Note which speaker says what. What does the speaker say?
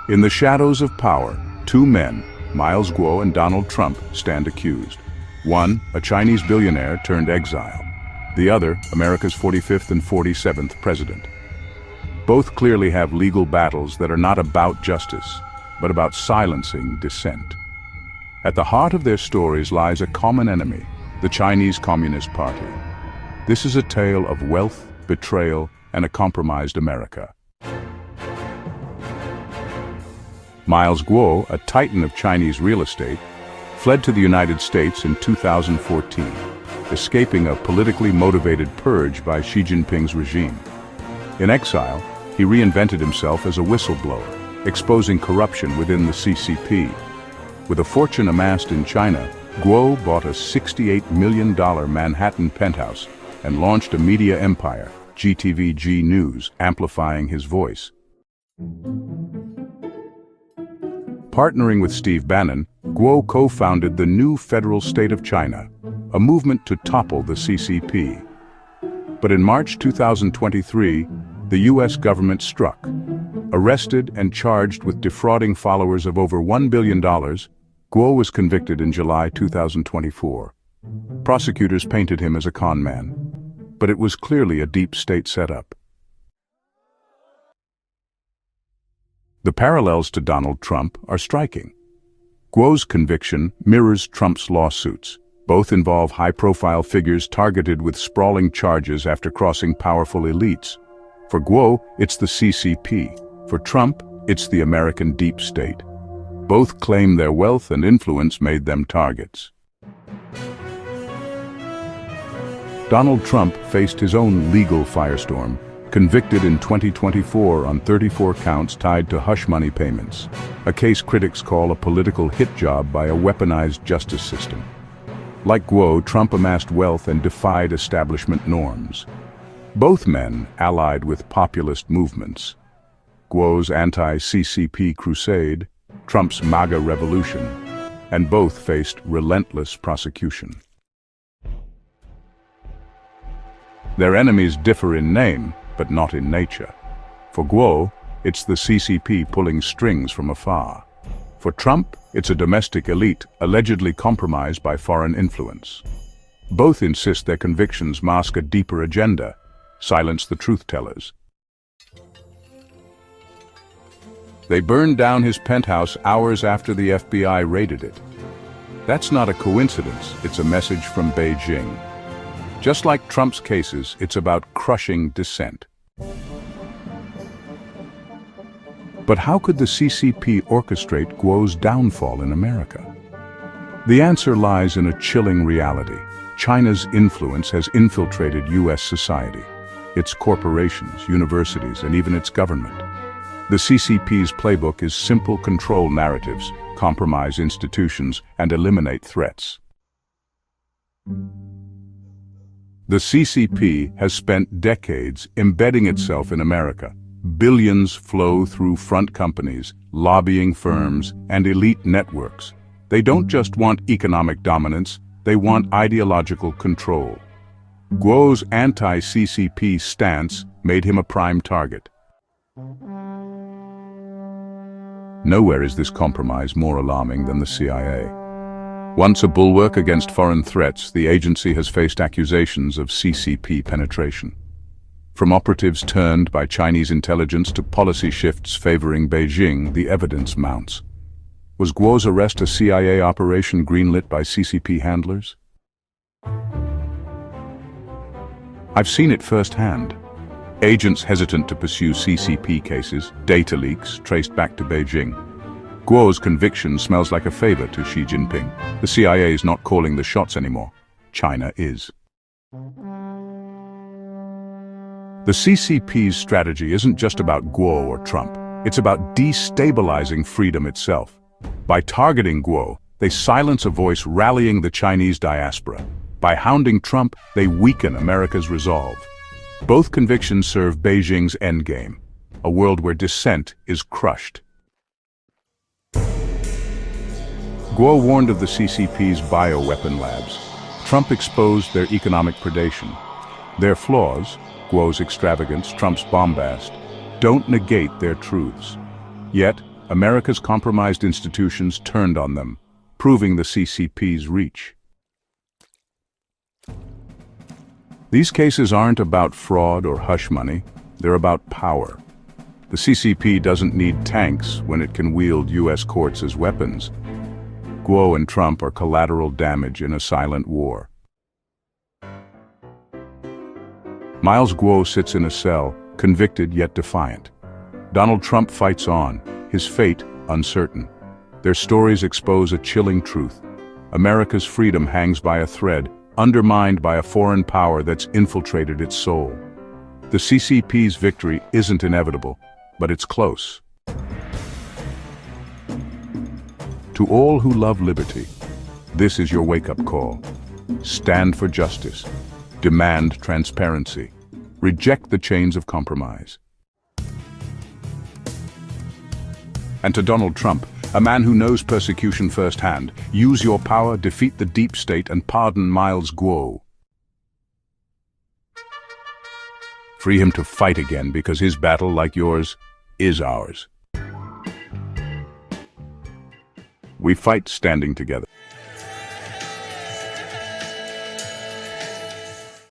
Speaker 1: In the shadows of power, two men, Miles Guo and Donald Trump, stand accused. One, a Chinese billionaire turned exile. The other, America's 45th and 47th president. Both clearly have legal battles that are not about justice, but about silencing dissent. At the heart of their stories lies a common enemy, the Chinese Communist Party. This is a tale of wealth, betrayal, and a compromised America. Miles Guo, a titan of Chinese real estate, fled to the United States in 2014, escaping a politically motivated purge by Xi Jinping's regime. In exile, he reinvented himself as a whistleblower, exposing corruption within the CCP. With a fortune amassed in China, Guo bought a $68 million Manhattan penthouse and launched a media empire, GTVG News, amplifying his voice. Partnering with Steve Bannon, Guo co-founded the New Federal State of China, a movement to topple the CCP. But in March 2023, the US government struck. Arrested and charged with defrauding followers of over $1 billion, Guo was convicted in July 2024. Prosecutors painted him as a con man, but it was clearly a deep state setup. The parallels to Donald Trump are striking. Guo's conviction mirrors Trump's lawsuits. Both involve high-profile figures targeted with sprawling charges after crossing powerful elites. For Guo, it's the CCP. For Trump, it's the American deep state. Both claim their wealth and influence made them targets. Donald Trump faced his own legal firestorm, convicted in 2024 on 34 counts tied to hush money payments, a case critics call a political hit job by a weaponized justice system. Like Guo, Trump amassed wealth and defied establishment norms. Both men allied with populist movements. Guo's anti-CCP crusade, Trump's MAGA revolution, and both faced relentless prosecution. Their enemies differ in name, but not in nature. For Guo, it's the CCP pulling strings from afar. For Trump, it's a domestic elite allegedly compromised by foreign influence. Both insist their convictions mask a deeper agenda, silence the truth-tellers. They burned down his penthouse hours after the FBI raided it. That's not a coincidence, it's a message from Beijing. Just like Trump's cases, it's about crushing dissent. But how could the CCP orchestrate Guo's downfall in America? The answer lies in a chilling reality. China's influence has infiltrated US society, its corporations, universities, and even its government. The CCP's playbook is simple control narratives, compromise institutions, and eliminate threats. The CCP has spent decades embedding itself in America. Billions flow through front companies, lobbying firms, and elite networks. They don't just want economic dominance, they want ideological control. Guo's anti-CCP stance made him a prime target. Nowhere is this compromise more alarming than the CIA. Once a bulwark against foreign threats, the agency has faced accusations of CCP penetration. From operatives turned by Chinese intelligence to policy shifts favoring Beijing, the evidence mounts. Was Guo's arrest a CIA operation greenlit by CCP handlers? I've seen it firsthand. Agents hesitant to pursue CCP cases, data leaks traced back to Beijing. Guo's conviction smells like a favor to Xi Jinping. The CIA is not calling the shots anymore. China is. The CCP's strategy isn't just about Guo or Trump. It's about destabilizing freedom itself. By targeting Guo, they silence a voice rallying the Chinese diaspora. By hounding Trump, they weaken America's resolve. Both convictions serve Beijing's endgame, a world where dissent is crushed. Guo warned of the CCP's bioweapon labs. Trump exposed their economic predation. Their flaws, Guo's extravagance, Trump's bombast, don't negate their truths. Yet, America's compromised institutions turned on them, proving the CCP's reach. These cases aren't about fraud or hush money, they're about power. The CCP doesn't need tanks when it can wield US courts as weapons. Guo and Trump are collateral damage in a silent war. Miles Guo sits in a cell, convicted yet defiant. Donald Trump fights on, his fate uncertain. Their stories expose a chilling truth. America's freedom hangs by a thread, undermined by a foreign power that's infiltrated its soul. The CCP's victory isn't inevitable, but it's close. To all who love liberty, this is your wake-up call. Stand for justice. Demand transparency. Reject the chains of compromise. And to Donald Trump, a man who knows persecution firsthand, use your power, defeat the deep state, and pardon Miles Guo. Free him to fight again, because his battle, like yours, is ours. We fight standing together.